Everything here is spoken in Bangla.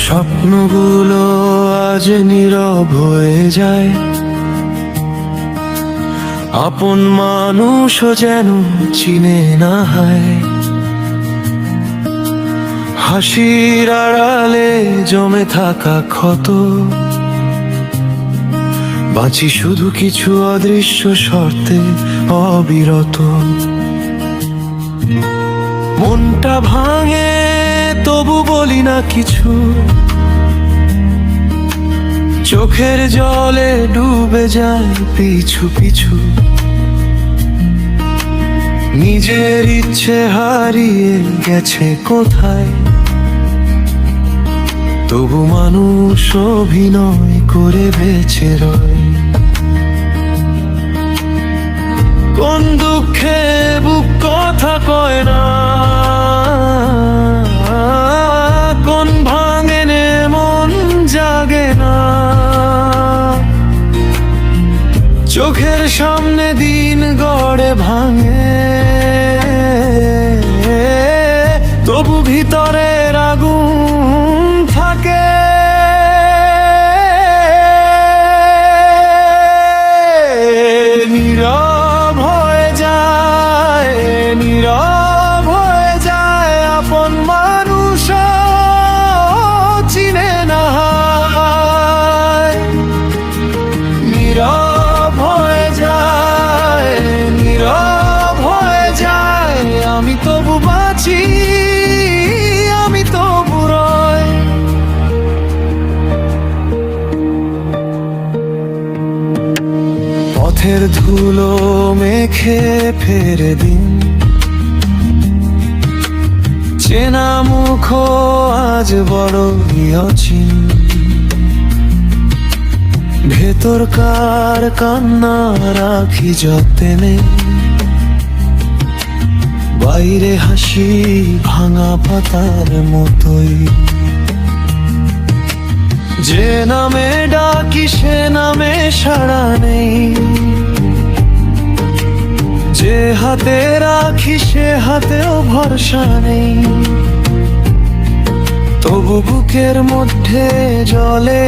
স্বপ্নগুলো আজ নীরব হয়ে যায়, আপন মানুষও যেন চিনে না হয়। হাসির আড়ালে জমে থাকা ক্ষত, বাঁচি শুধু কিছু অদৃশ্য শর্তে অবিরত। মনটা ভাঙে তবু বলি না কিছু, চোখের জলে ডুবে যায় পিছু পিছু। নিজের ইচ্ছে হারিয়ে গেছে কোথায়, তবু মানুষ অভিনয় করে বেঁচে রয়। কোন দুঃখে বুক কথা কয় না, কোন ভাঙেনে মন জাগে না। চোখের সামনে দিন গড়ে ভাঙে, তবু ভিতরের আগুন থাকে। নীরব হয়ে যায়, নীরব হয়ে যায়, আপন মানুষ চিনে না হয়। নীরব হয়ে যায়, নীরব হয়ে যায়, আমি তবু বাঁচি, আমি তবু রই। পথের ধুলো মেখে ফেরে দিন, চেনা মুখ আজ বড়ই অচিন। ভেতরকার কান্না রাখি যত্নে, বাইরে হাসি ভাঙা পাতার মতোই। যে নামে ডাকি সে নামে সাড়া নেই, যে হাতে রাখি সে হাতেও ভরসা নেই। তবু বুকের মধ্যে জলে